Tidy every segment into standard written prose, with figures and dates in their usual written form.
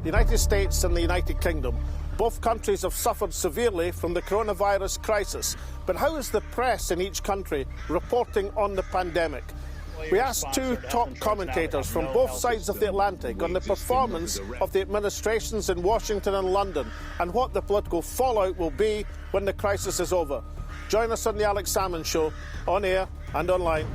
The United States and the United Kingdom, both countries have suffered severely from the coronavirus crisis. But how is the press in each country reporting on the pandemic? We asked two top commentators from both sides of the Atlantic on the performance of the administrations in Washington and London and what the political fallout will be when the crisis is over. Join us on the Alex Salmond Show, on air and online.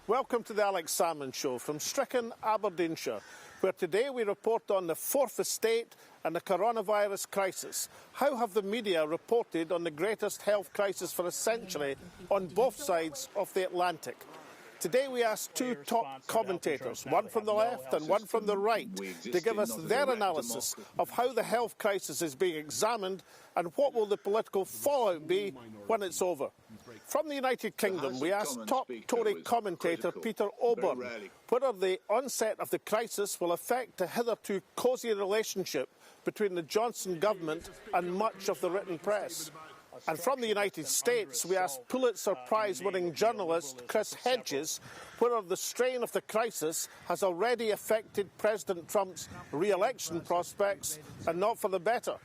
Welcome to the Alex Salmond Show from Stricken, Aberdeenshire, where today we report on the fourth estate and the coronavirus crisis. How have the media reported on the greatest health crisis for a century on both sides of the Atlantic? Today we asked two top commentators, one from the left and one from the right, to give us their analysis of how the health crisis is being examined and what will the political fallout be when it's over. From the United Kingdom, we asked top Tory commentator Peter Oborne whether the onset of the crisis will affect the hitherto cosy relationship between the Johnson government and much of the written press. And from the United States, we asked Pulitzer Prize-winning journalist Chris Hedges whether the strain of the crisis has already affected President Trump's re-election prospects and not for the better.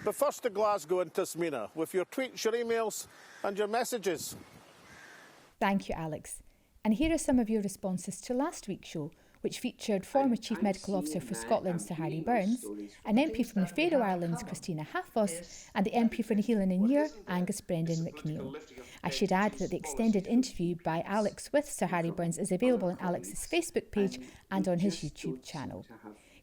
But first to Glasgow and Tasmina with your tweets, your emails and your messages. Thank you, Alex. And here are some of your responses to last week's show, which featured former Chief Medical Officer for Scotland, Sir Harry Burns, an MP from the Faroe Islands, Christina Hafos, and the MP for Nehelan and Muir, Angus Brendan McNeill. I should add that the extended interview by Alex with Sir Harry Burns is available on Alex's Facebook page and on his YouTube channel.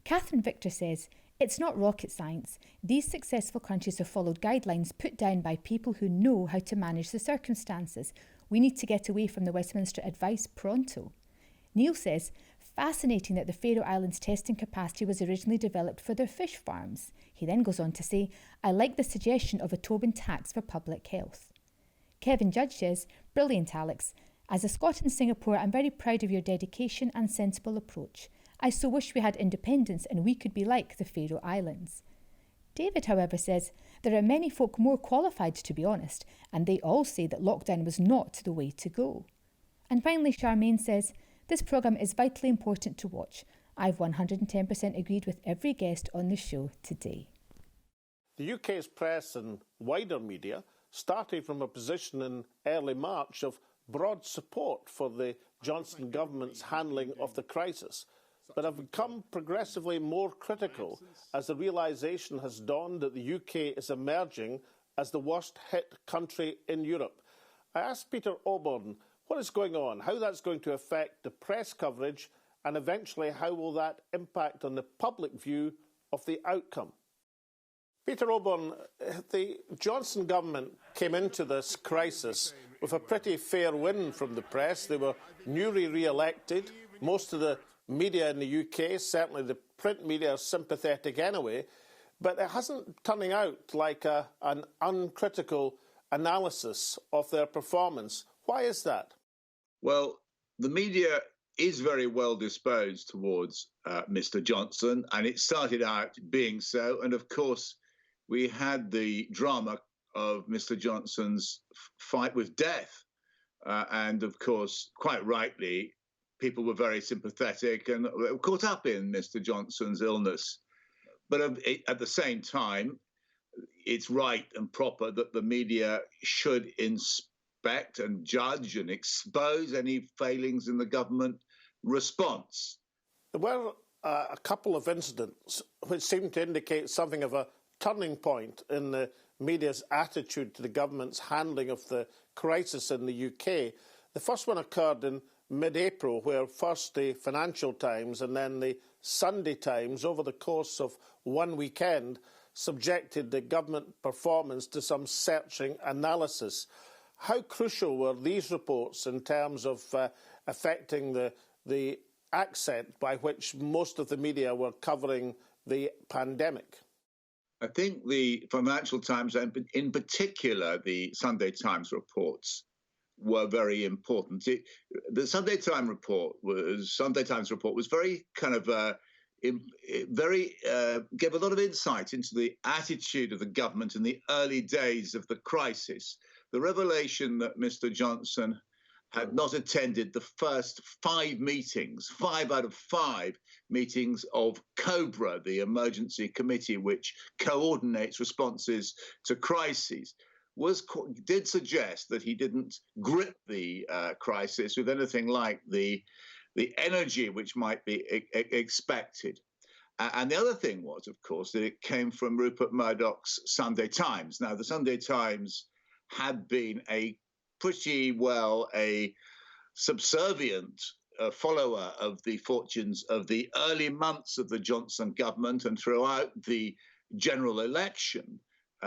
Catherine Victor says, "It's not rocket science. These successful countries have followed guidelines put down by people who know how to manage the circumstances. We need to get away from the Westminster advice pronto." Neil says, "Fascinating that the Faroe Islands testing capacity was originally developed for their fish farms." He then goes on to say, "I like the suggestion of a Tobin tax for public health." Kevin Judge says, "Brilliant, Alex. As a Scot in Singapore, I'm very proud of your dedication and sensible approach. I so wish we had independence and we could be like the Faroe Islands." David, however, says, "There are many folk more qualified, to be honest, and they all say that lockdown was not the way to go." And finally, Charmaine says, "This programme is vitally important to watch. I've 110% agreed with every guest on the show today." The UK's press and wider media started from a position in early March of broad support for the Johnson government's handling of the crisis, but have become progressively more critical as the realisation has dawned that the UK is emerging as the worst-hit country in Europe. I asked Peter Oborne what is going on, how that's going to affect the press coverage, and eventually how will that impact on the public view of the outcome. Peter Oborne, the Johnson government came into this crisis with a pretty fair win from the press. They were newly re-elected. Most of the media in the UK, certainly the print media, are sympathetic anyway, but it hasn't turning out like an uncritical analysis of their performance. Why is that? Well, the media is very well disposed towards Mr. Johnson, and it started out being so. And of course, we had the drama of Mr. Johnson's fight with death. And of course, quite rightly, people were very sympathetic and caught up in Mr. Johnson's illness. But at the same time, it's right and proper that the media should inspect and judge and expose any failings in the government response. There were a couple of incidents which seemed to indicate something of a turning point in the media's attitude to the government's handling of the crisis in the UK. The first one occurred in mid-April, where first the Financial Times and then the Sunday Times, over the course of one weekend, subjected the government performance to some searching analysis. How crucial were these reports in terms of affecting the accent by which most of the media were covering the pandemic? I think the Financial Times, and in particular the Sunday Times reports, were very important. The Sunday Times report was very kind of gave a lot of insight into the attitude of the government in the early days of the crisis. The revelation that Mr. Johnson had not attended the first 5 out of 5 meetings of COBRA, the emergency committee which coordinates responses to crises, did suggest that he didn't grip the crisis with anything like the energy which might be expected. And the other thing was, of course, that it came from Rupert Murdoch's Sunday Times. Now, the Sunday Times had been a subservient follower of the fortunes of the early months of the Johnson government and throughout the general election,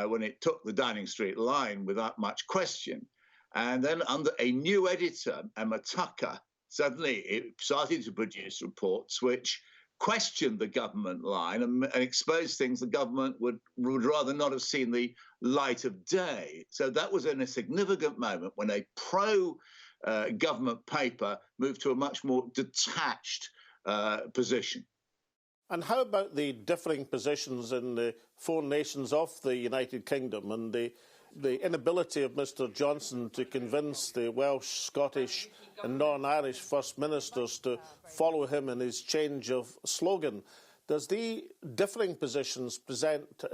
when it took the Downing Street line without much question. And then under a new editor, Emma Tucker, suddenly it started to produce reports which questioned the government line and exposed things the government would rather not have seen the light of day. So that was in a significant moment when a pro-government paper moved to a much more detached position. And how about the differing positions in the 4 nations of the United Kingdom and the inability of Mr. Johnson to convince the Welsh, Scottish and Northern Irish First Ministers to follow him in his change of slogan? Does the differing positions present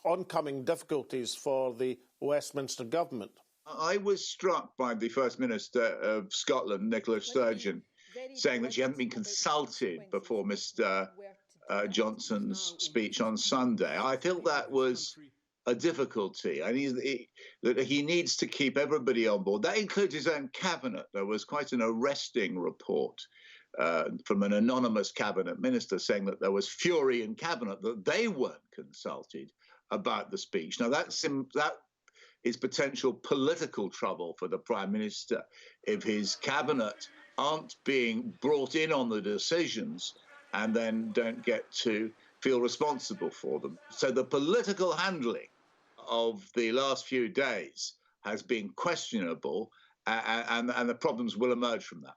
oncoming difficulties for the Westminster government? I was struck by the First Minister of Scotland, Nicola Sturgeon, saying that she hadn't been consulted before Mr. Johnson's speech on Sunday. I felt that was a difficulty. That he needs to keep everybody on board. That includes his own cabinet. There was quite an arresting report from an anonymous cabinet minister saying that there was fury in cabinet, that they weren't consulted about the speech. Now, that is potential political trouble for the Prime Minister if his cabinet aren't being brought in on the decisions and then don't get to feel responsible for them. So the political handling of the last few days has been questionable, and the problems will emerge from that.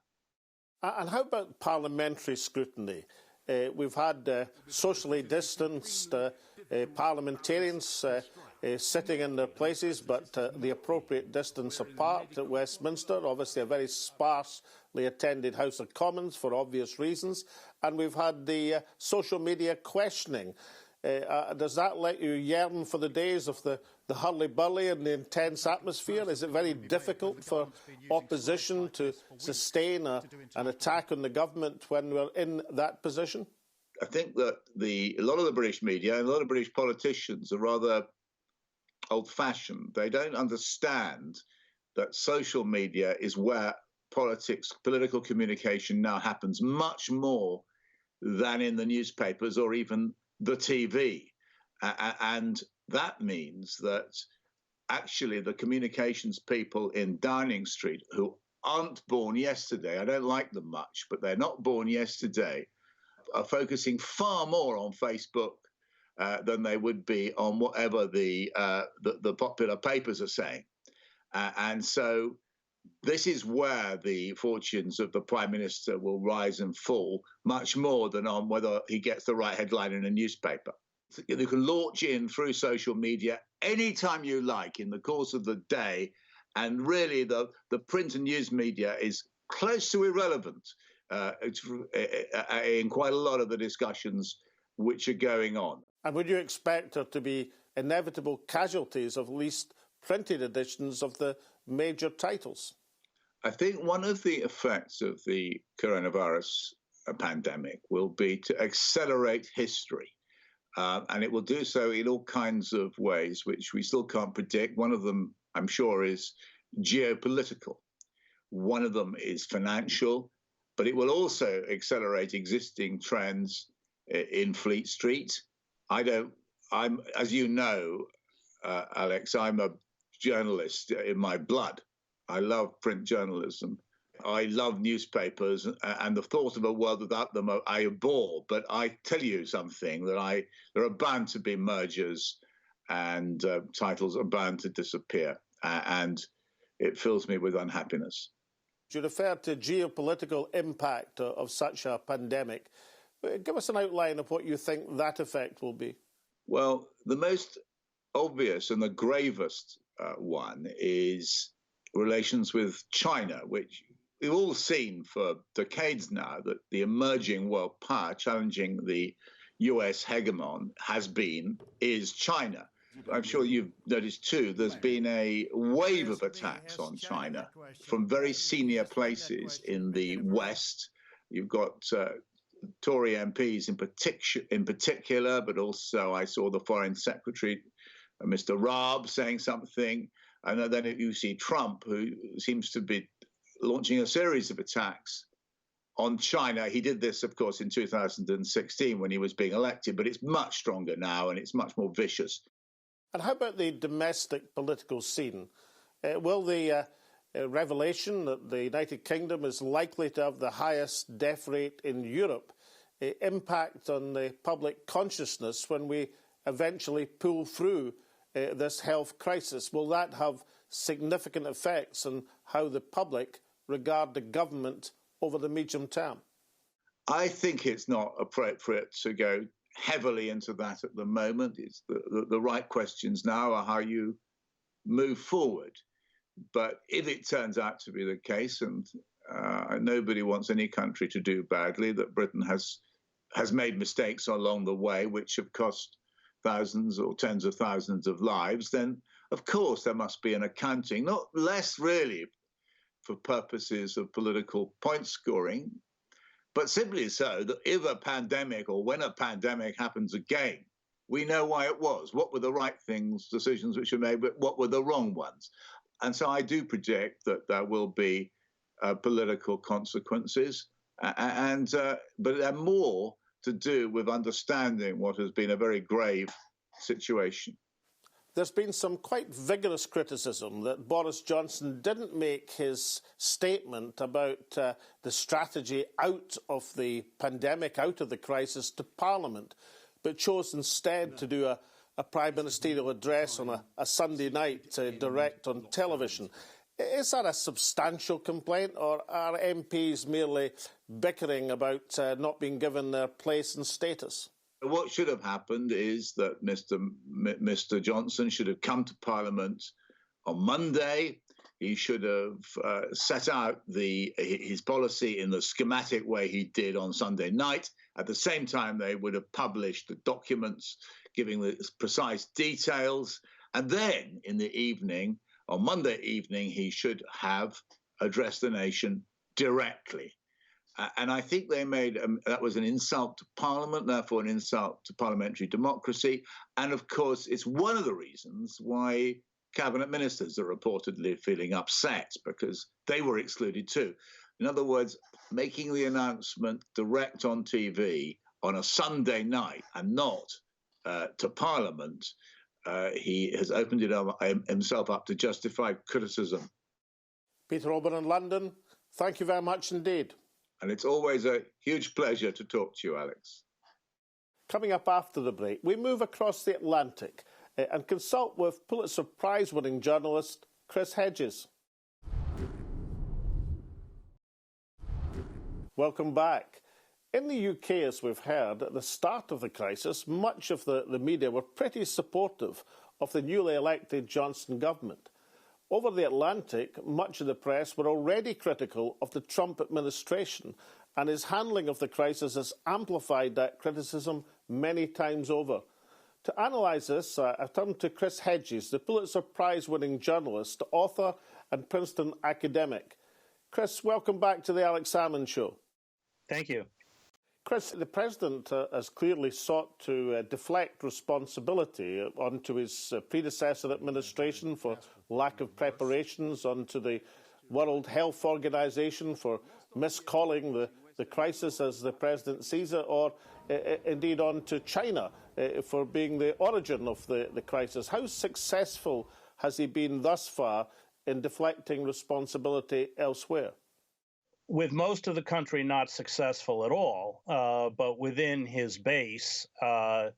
And how about parliamentary scrutiny? We've had socially distanced parliamentarians sitting in their places, but the appropriate distance apart at Westminster. Obviously, a very sparsely attended House of Commons for obvious reasons. And we've had the social media questioning. Does that let you yearn for the days of the hurly-burly and the intense atmosphere? Is it very difficult for opposition to sustain an attack on the government when we're in that position? I think that a lot of the British media and a lot of British politicians are rather old-fashioned. They don't understand that social media is where political communication now happens much more than in the newspapers or even the TV. And that means that actually the communications people in Downing Street who aren't born yesterday, I don't like them much, but they're not born yesterday, are focusing far more on Facebook than they would be on whatever the popular papers are saying. And so this is where the fortunes of the Prime Minister will rise and fall, much more than on whether he gets the right headline in a newspaper. You can launch in through social media anytime you like in the course of the day, and really the print and news media is close to irrelevant in quite a lot of the discussions which are going on. And would you expect there to be inevitable casualties of at least printed editions of the major titles? I think one of the effects of the coronavirus pandemic will be to accelerate history. And it will do so in all kinds of ways, which we still can't predict. One of them, I'm sure, is geopolitical. One of them is financial, but it will also accelerate existing trends in Fleet Street. As you know, Alex, I'm a journalist in my blood. I love print journalism. I love newspapers, and the thought of a world without them I abhor. But I tell you something, that there are bound to be mergers, and titles are bound to disappear, and it fills me with unhappiness. You refer to geopolitical impact of such a pandemic. Give us an outline of what you think that effect will be. Well, the most obvious and the gravest one is relations with China, which we've all seen for decades now, that the emerging world power challenging the US hegemon is China. I'm sure you've noticed too, there's been a wave of attacks on China from very senior places in the West. You've got Tory MPs in particular, but also I saw the Foreign Secretary, Mr. Raab, saying something. And then you see Trump, who seems to be launching a series of attacks on China. He did this, of course, in 2016 when he was being elected, but it's much stronger now and it's much more vicious. And how about the domestic political scene? Will the revelation that the United Kingdom is likely to have the highest death rate in Europe impact on the public consciousness when we eventually pull through this health crisis? Will that have significant effects on how the public regard the government over the medium term? I think it's not appropriate to go heavily into that at the moment. It's the right questions now are how you move forward. But if it turns out to be the case, and nobody wants any country to do badly, that Britain has made mistakes along the way, which have cost thousands or tens of thousands of lives, then of course there must be an accounting, not less really for purposes of political point scoring, but simply so that if a pandemic or when a pandemic happens again, we know why it was. What were the right decisions which were made, but what were the wrong ones? And so I do predict that there will be political consequences, but they're more to do with understanding what has been a very grave situation. There's been some quite vigorous criticism that Boris Johnson didn't make his statement about the strategy out of the pandemic, out of the crisis, to Parliament, but chose instead to do a prime ministerial address on a Sunday night direct on television. Is that a substantial complaint, or are MPs merely bickering about not being given their place and status? What should have happened is that Mr. Johnson should have come to Parliament on Monday. He should have set out his policy in the schematic way he did on Sunday night. At the same time, they would have published the documents giving the precise details. And then in the evening, on Monday evening, he should have addressed the nation directly. And I think they made that was an insult to Parliament, therefore an insult to parliamentary democracy. And of course, it's one of the reasons why cabinet ministers are reportedly feeling upset, because they were excluded too. In other words, making the announcement direct on TV on a Sunday night and not to Parliament, he has opened himself up to justified criticism. Peter Oborne in London, thank you very much indeed. And it's always a huge pleasure to talk to you, Alex. Coming up after the break, we move across the Atlantic and consult with Pulitzer Prize-winning journalist Chris Hedges. Welcome back. In the UK, as we've heard, at the start of the crisis, much of the media were pretty supportive of the newly elected Johnson government. Over the Atlantic, much of the press were already critical of the Trump administration, and his handling of the crisis has amplified that criticism many times over. To analyse this, I turn to Chris Hedges, the Pulitzer Prize-winning journalist, author and Princeton academic. Chris, welcome back to the Alex Salmond Show. Thank you. Chris, the President has clearly sought to deflect responsibility onto his predecessor administration for lack of preparations, onto the World Health Organization for miscalling the crisis as the President sees it, or indeed onto China for being the origin of the crisis. How successful has he been thus far in deflecting responsibility elsewhere? with most of the country not successful at all, but within his base, while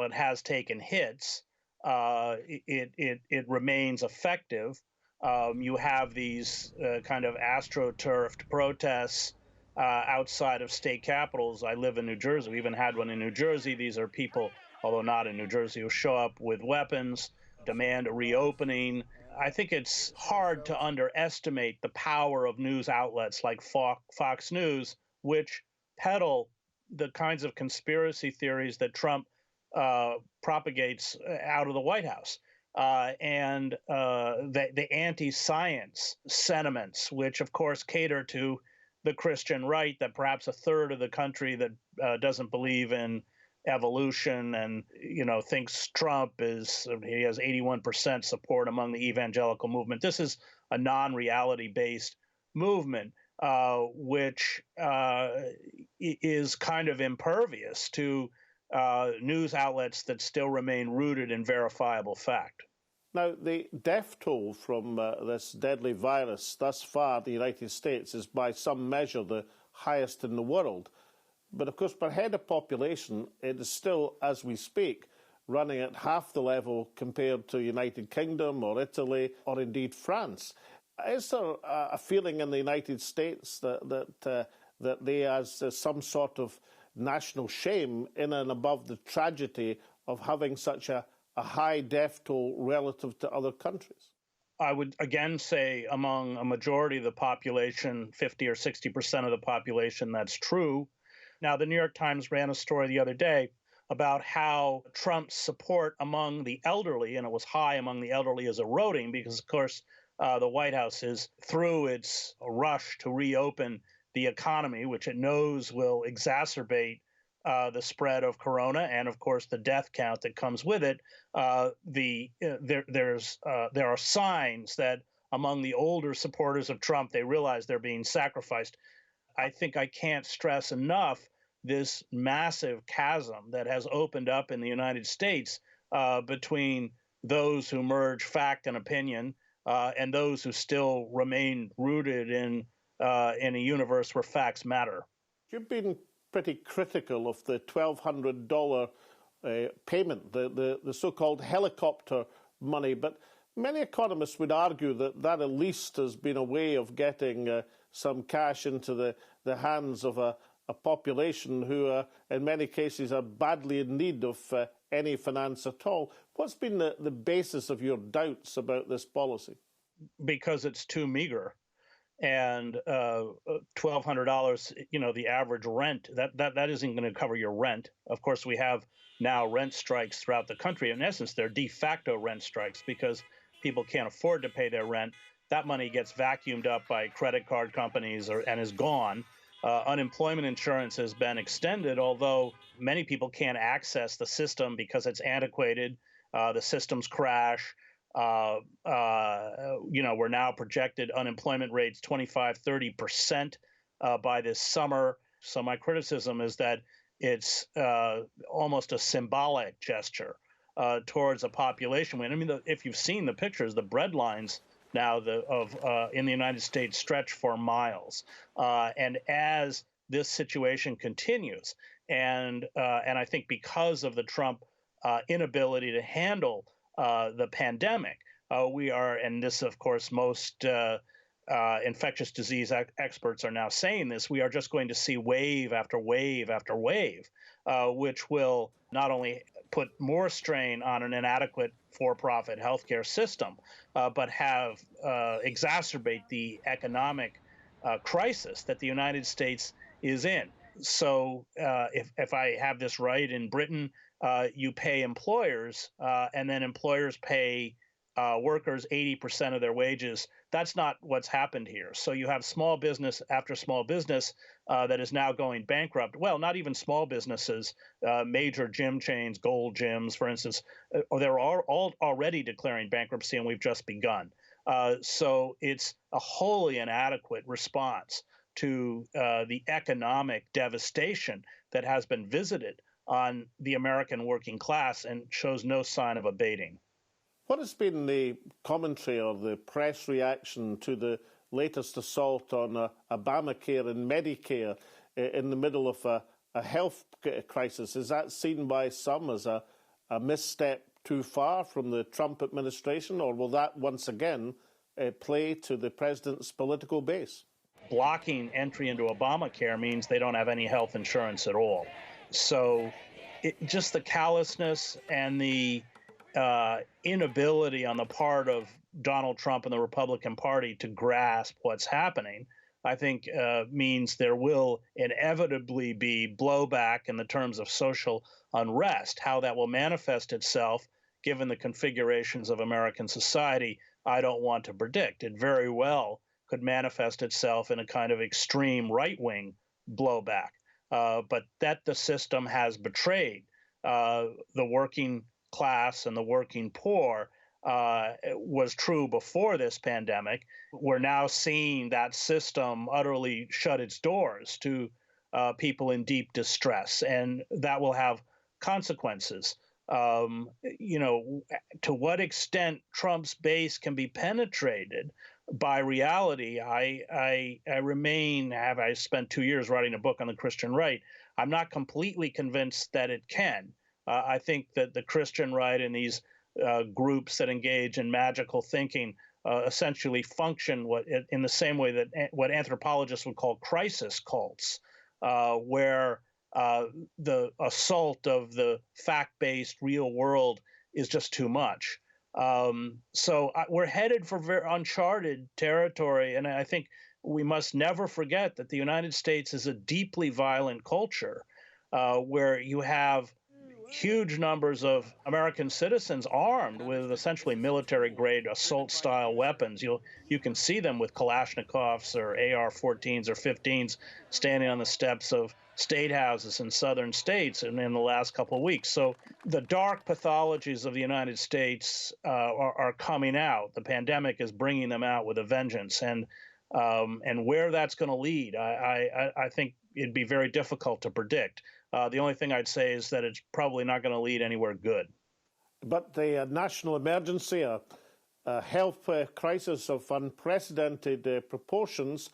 it has taken hits, it remains effective. You have these kind of astroturfed protests outside of state capitals. I live in New Jersey. We even had one in New Jersey. These are people, although not in New Jersey, who show up with weapons, demand a reopening. I think it's hard to underestimate the power of news outlets like Fox News, which peddle the kinds of conspiracy theories that Trump propagates out of the White House. And the anti-science sentiments, which of course cater to the Christian right, that perhaps a third of the country that doesn't believe in evolution and, thinks Trump he has 81% support among the evangelical movement. This is a non-reality based movement, which is kind of impervious to news outlets that still remain rooted in verifiable fact. Now, the death toll from this deadly virus thus far in the United States is by some measure the highest in the world. But of course, per head of population, it is still, as we speak, running at half the level compared to United Kingdom or Italy or indeed France. Is there a feeling in the United States that they, as some sort of national shame in and above the tragedy of having such a high death toll relative to other countries? I would again say among a majority of the population, 50 or 60% of the population, that's true. Now, the New York Times ran a story the other day about how Trump's support among the elderly, and it was high among the elderly, is eroding because, of course, the White House is through its rush to reopen the economy, which it knows will exacerbate the spread of corona and, of course, the death count that comes with it. There are signs that among the older supporters of Trump, they realize they're being sacrificed. I think I can't stress enough this massive chasm that has opened up in the United States between those who merge fact and opinion and those who still remain rooted in a universe where facts matter. You've been pretty critical of the $1,200 payment, the so-called helicopter money, but many economists would argue that at least has been a way of getting some cash into the hands of a population who, in many cases, are badly in need of any finance at all. What's been the basis of your doubts about this policy? Because it's too meager. And $1,200, the average rent, that isn't going to cover your rent. Of course, we have now rent strikes throughout the country. In essence, they're de facto rent strikes because people can't afford to pay their rent. That money gets vacuumed up by credit card companies and is gone. Unemployment insurance has been extended, although many people can't access the system because it's antiquated. The systems crash. We're now projected unemployment rates 25-30% by this summer. So my criticism is that it's almost a symbolic gesture towards a population. I mean, if you've seen the pictures, the bread lines now in the United States stretch for miles. And as this situation continues, and I think because of the Trump inability to handle the pandemic, we are, and this, of course, most infectious disease experts are now saying this, we are just going to see wave after wave after wave, which will not only put more strain on an inadequate for-profit healthcare system, but have exacerbate the economic crisis that the United States is in. So if I have this right, in Britain, you pay employers, and then employers pay workers 80% of their wages. That's not what's happened here. So you have small business after small business that is now going bankrupt. Well, not even small businesses, major gym chains, Gold Gyms, for instance, they're all already declaring bankruptcy, and we've just begun. So it's a wholly inadequate response to the economic devastation that has been visited on the American working class and shows no sign of abating. What has been the commentary or the press reaction to the latest assault on Obamacare and Medicare in the middle of a health crisis. Is that seen by some as a misstep too far from the Trump administration, or will that once again play to the president's political base? Blocking entry into Obamacare means they don't have any health insurance at all. So just the callousness and the inability on the part of Donald Trump and the Republican Party to grasp what's happening, I think means there will inevitably be blowback in the terms of social unrest. How that will manifest itself, given the configurations of American society, I don't want to predict. It very well could manifest itself in a kind of extreme right-wing blowback, but that the system has betrayed the working class and the working poor was true before this pandemic. We're now seeing that system utterly shut its doors to people in deep distress, and that will have consequences. You know, to what extent Trump's base can be penetrated by reality, I spent 2 years writing a book on the Christian right. I'm not completely convinced that it can. I think that the Christian right and these groups that engage in magical thinking essentially function in the same way that what anthropologists would call crisis cults, where the assault of the fact-based real world is just too much. So we're headed for very uncharted territory, and I think we must never forget that the United States is a deeply violent culture where you have huge numbers of American citizens armed with essentially military-grade assault-style weapons. You can see them with Kalashnikovs or AR-14s or 15s standing on the steps of state houses in southern states in the last couple of weeks. So the dark pathologies of the United States are coming out. The pandemic is bringing them out with a vengeance, and where that's going to lead, I think it'd be very difficult to predict. The only thing I'd say is that it's probably not going to lead anywhere good. But the national emergency, a health crisis of unprecedented proportions,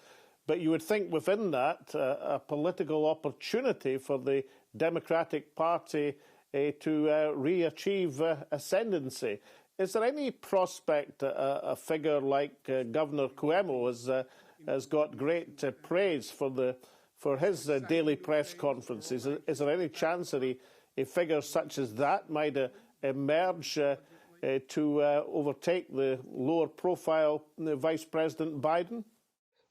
but you would think within that a political opportunity for the Democratic Party to re-achieve ascendancy. Is there any prospect a figure like Governor Cuomo has got great praise for his daily press conferences? Is there any chance that a figure such as that might emerge to overtake the lower profile Vice President Biden?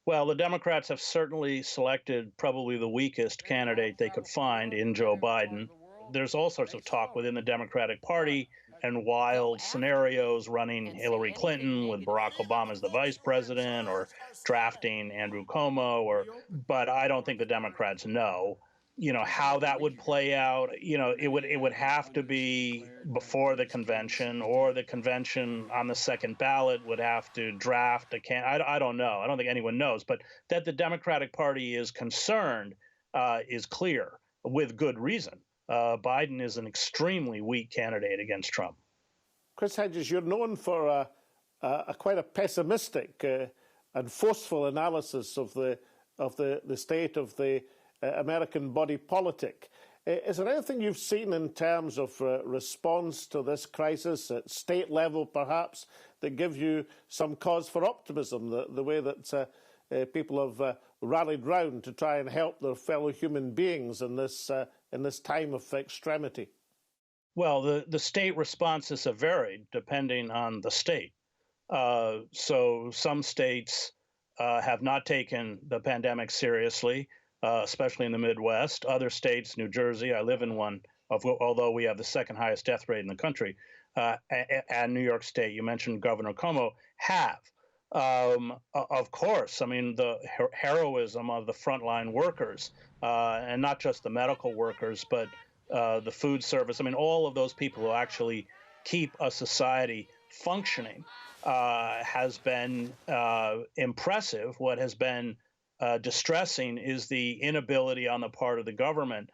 Well, the Democrats have certainly selected probably the weakest candidate they could find in Joe Biden. There's all sorts of talk within the Democratic Party and wild scenarios running Hillary Clinton with Barack Obama as the vice president, or drafting Andrew Cuomo, but I don't think the Democrats know, how that would play out. It would have to be before the convention, or the convention on the second ballot would have to draft a candidate. I don't know. I don't think anyone knows, but that the Democratic Party is concerned is clear, with good reason. Biden is an extremely weak candidate against Trump. Chris Hedges, you're known for quite a pessimistic and forceful analysis of the state of the American body politic. Is there anything you've seen in terms of response to this crisis at state level, perhaps, that gives you some cause for optimism, the way that people have rallied round to try and help their fellow human beings in this time of extremity? Well, the state responses have varied depending on the state. So some states have not taken the pandemic seriously, especially in the Midwest. Other states, New Jersey, I live in one, although we have the second highest death rate in the country, and New York State, you mentioned Governor Cuomo, have. Of course, I mean, the heroism of the frontline workers, and not just the medical workers, but the food service. I mean, all of those people who actually keep a society functioning has been impressive. What has been distressing is the inability on the part of the government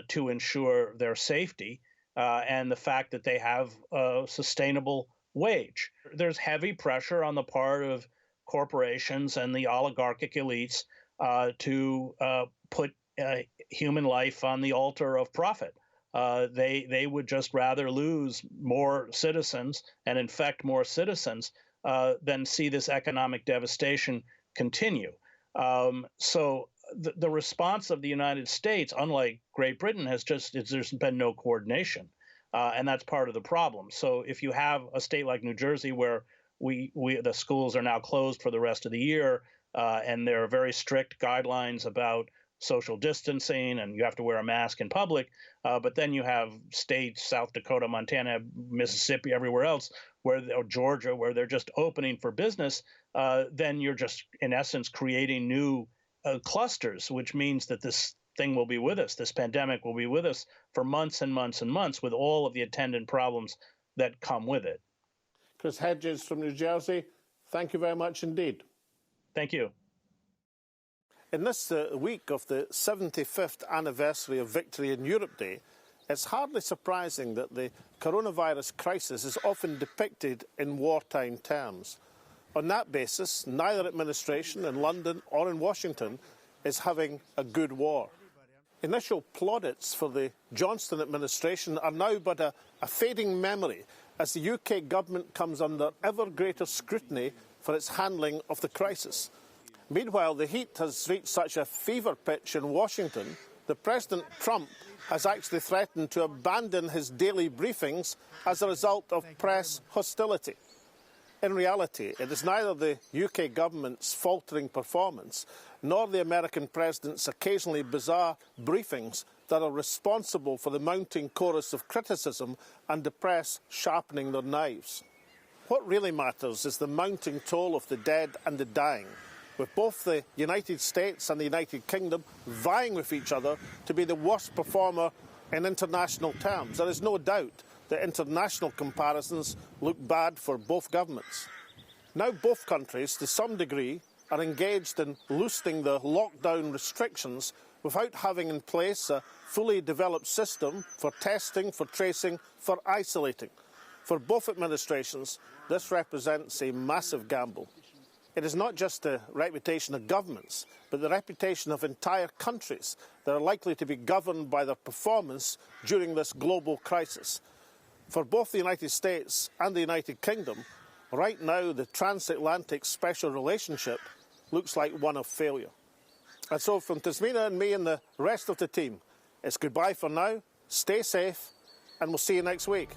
to ensure their safety, and the fact that they have a sustainable wage. There's heavy pressure on the part of corporations and the oligarchic elites to put human life on the altar of profit. They would just rather lose more citizens and infect more citizens than see this economic devastation continue. So the response of the United States, unlike Great Britain, there's been no coordination. And that's part of the problem. So if you have a state like New Jersey where the schools are now closed for the rest of the year, and there are very strict guidelines about social distancing, and you have to wear a mask in public, but then you have states, South Dakota, Montana, Mississippi, everywhere else, or Georgia, where they're just opening for business, then you're just, in essence, creating new clusters, which means that this thing will be with us. This pandemic will be with us for months and months and months, with all of the attendant problems that come with it. Chris Hedges from New Jersey, thank you very much indeed. Thank you. In this week of the 75th anniversary of Victory in Europe Day, it's hardly surprising that the coronavirus crisis is often depicted in wartime terms. On that basis, neither administration in London or in Washington is having a good war. Initial plaudits for the Johnson administration are now but a fading memory as the UK government comes under ever greater scrutiny for its handling of the crisis. Meanwhile, the heat has reached such a fever pitch in Washington that President Trump has actually threatened to abandon his daily briefings as a result of press hostility. In reality, it is neither the UK government's faltering performance nor the American president's occasionally bizarre briefings that are responsible for the mounting chorus of criticism and the press sharpening their knives. What really matters is the mounting toll of the dead and the dying, with both the United States and the United Kingdom vying with each other to be the worst performer in international terms. There is no doubt that international comparisons look bad for both governments. Now both countries, to some degree, are engaged in loosening the lockdown restrictions without having in place a fully developed system for testing, for tracing, for isolating. For both administrations, this represents a massive gamble. It is not just the reputation of governments, but the reputation of entire countries that are likely to be governed by their performance during this global crisis. For both the United States and the United Kingdom, right now the transatlantic special relationship looks like one of failure. And so from Tasmina and me and the rest of the team, it's goodbye for now, stay safe, and we'll see you next week.